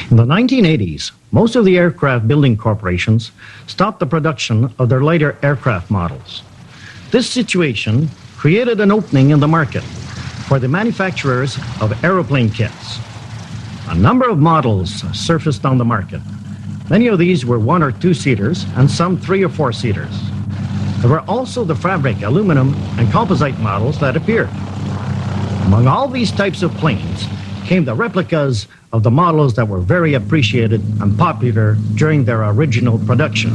In the 1980s, most of the aircraft building corporations stopped the production of their lighter aircraft models. This situation created an opening in the market for the manufacturers of aeroplane kits. A number of models surfaced on the market. Many of these were 1 or 2 seaters and some 3 or 4 seaters. There were also the fabric, aluminum, and composite models that appeared. Among all these types of planes came the replicas of the models that were very appreciated and popular during their original production.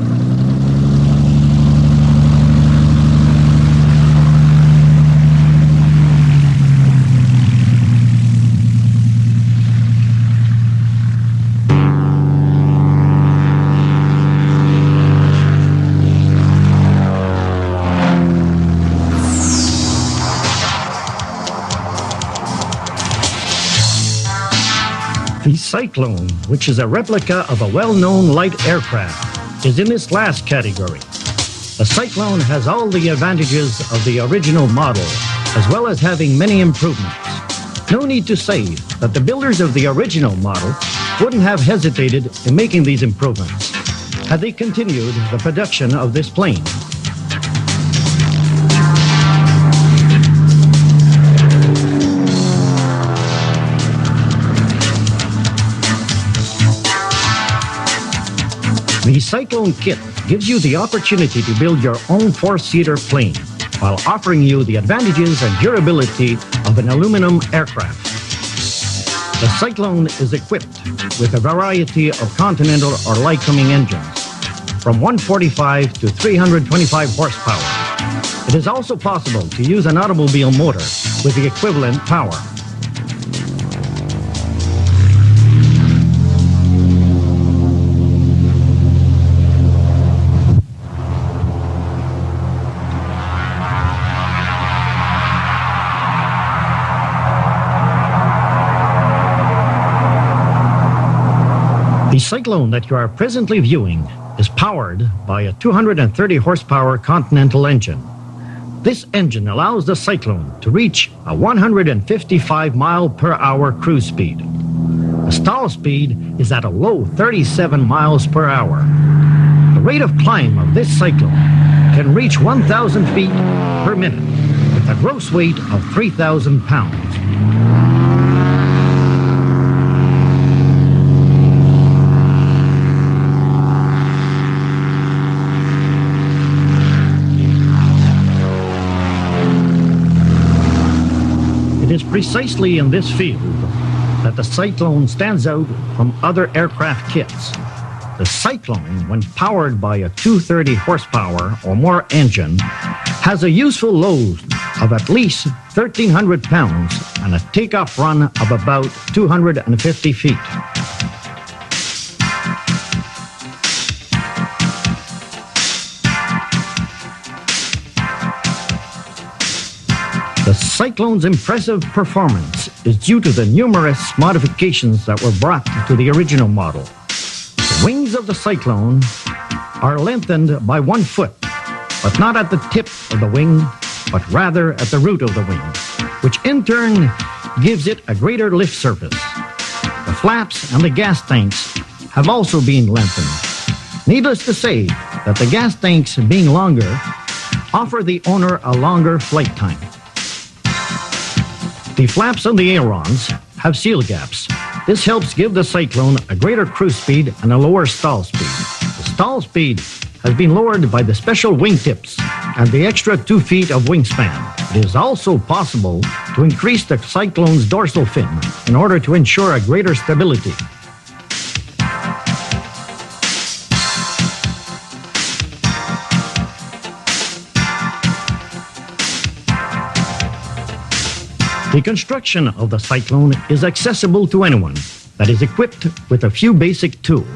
The Cyclone, which is a replica of a well-known light aircraft, is in this last category. The Cyclone has all the advantages of the original model, as well as having many improvements. No need to say that the builders of the original model wouldn't have hesitated in making these improvements had they continued the production of this plane. The Cyclone kit gives you the opportunity to build your own 4-seater plane while offering you the advantages and durability of an aluminum aircraft. The Cyclone is equipped with a variety of Continental or Lycoming engines, from 145 to 325 horsepower. It is also possible to use an automobile motor with the equivalent power. The Cyclone that you are presently viewing is powered by a 230 horsepower Continental engine. This engine allows the Cyclone to reach a 155 mile per hour cruise speed. The stall speed is at a low 37 miles per hour. The rate of climb of this Cyclone can reach 1,000 feet per minute with a gross weight of 3,000 pounds. It is precisely in this field that the Cyclone stands out from other aircraft kits. The Cyclone, when powered by a 230 horsepower or more engine, has a useful load of at least 1,300 pounds and a takeoff run of about 250 feet. The Cyclone's impressive performance is due to the numerous modifications that were brought to the original model. The wings of the Cyclone are lengthened by 1 foot, but not at the tip of the wing, but rather at the root of the wing, which in turn gives it a greater lift surface. The flaps and the gas tanks have also been lengthened. Needless to say that the gas tanks being longer offer the owner a longer flight time. The flaps on the ailerons have seal gaps. This helps give the Cyclone a greater cruise speed and a lower stall speed. The stall speed has been lowered by the special wingtips and the extra 2 feet of wingspan. It is also possible to increase the Cyclone's dorsal fin in order to ensure a greater stability. The construction of the Cyclone is accessible to anyone that is equipped with a few basic tools.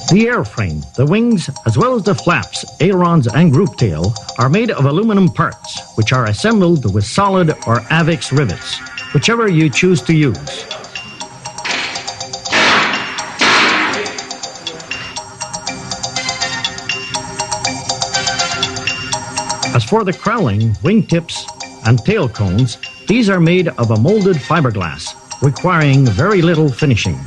The airframe, the wings, as well as the flaps, ailerons, and group tail are made of aluminum parts, which are assembled with solid or AVIX rivets, whichever you choose to use. As for the cowling, wingtips, and tail cones, these are made of a molded fiberglass, requiring very little finishing.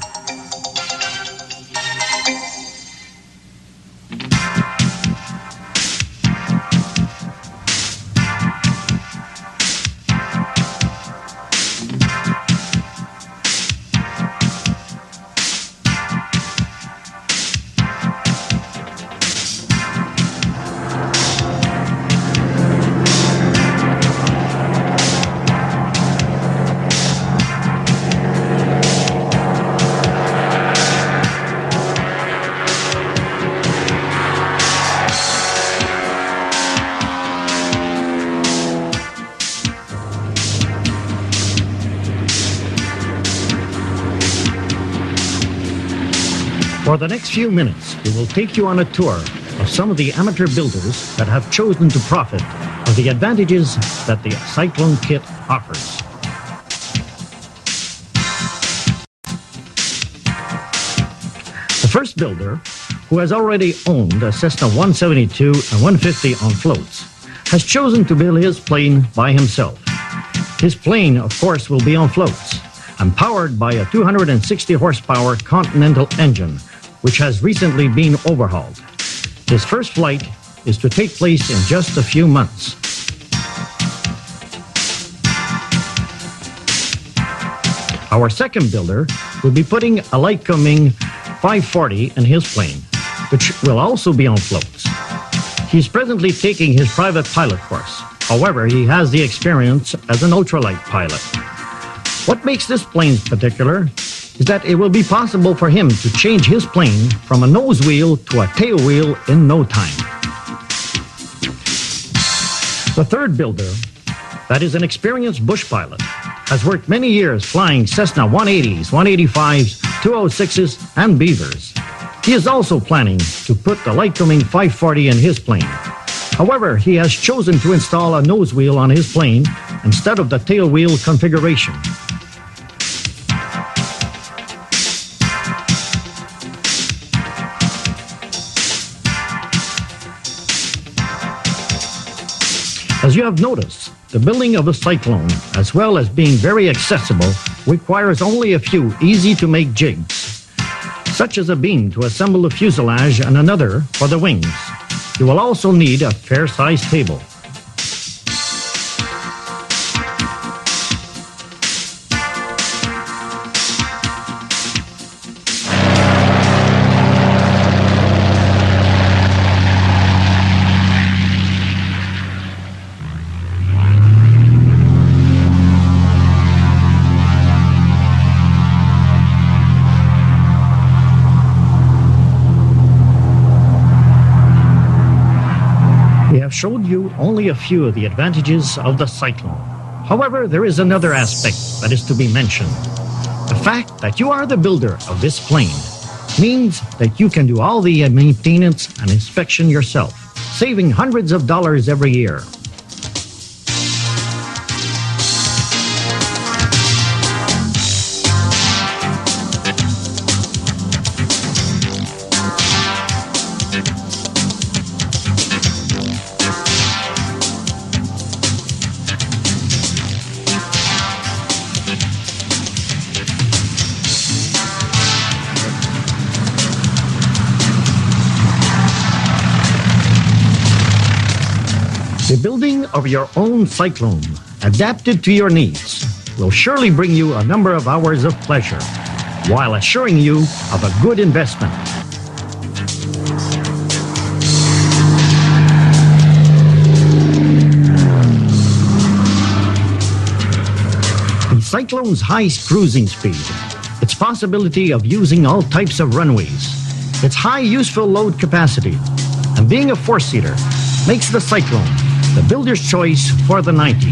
For the next few minutes, we will take you on a tour of some of the amateur builders that have chosen to profit of the advantages that the Cyclone kit offers. The first builder, who has already owned a Cessna 172 and 150 on floats, has chosen to build his plane by himself. His plane, of course, will be on floats and powered by a 260 horsepower Continental engine, which has recently been overhauled. His first flight is to take place in just a few months. Our second builder will be putting a Lycoming 540 in his plane, which will also be on floats. He's presently taking his private pilot course. However, he has the experience as an ultralight pilot. What makes this plane particular is that it will be possible for him to change his plane from a nose wheel to a tail wheel in no time. The third builder, that is an experienced bush pilot, has worked many years flying Cessna 180s, 185s, 206s, and Beavers. He is also planning to put the Lycoming 540 in his plane. However, he has chosen to install a nose wheel on his plane instead of the tail wheel configuration. As you have noticed, the building of a Cyclone, as well as being very accessible, requires only a few easy-to-make jigs, such as a beam to assemble the fuselage and another for the wings. You will also need a fair-sized table. Showed you only a few of the advantages of the Cyclone. However, there is another aspect that is to be mentioned. The fact that you are the builder of this plane means that you can do all the maintenance and inspection yourself, saving hundreds of dollars every year. The building of your own Cyclone, adapted to your needs, will surely bring you a number of hours of pleasure, while assuring you of a good investment. The Cyclone's high cruising speed, its possibility of using all types of runways, its high useful load capacity, and being a four-seater makes the Cyclone the builder's choice for the 90s.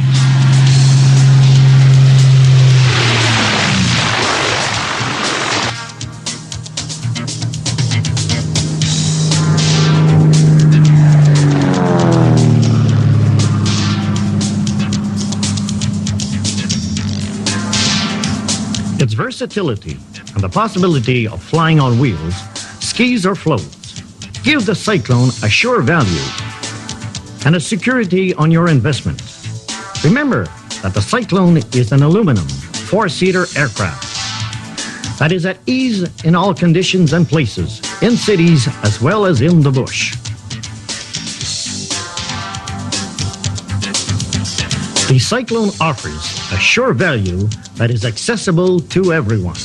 its versatility and the possibility of flying on wheels, skis or floats, give the Cyclone a sure value and a security on your investment. Remember that the Cyclone is an aluminum four-seater aircraft that is at ease in all conditions and places, in cities as well as in the bush. The Cyclone offers a sure value that is accessible to everyone.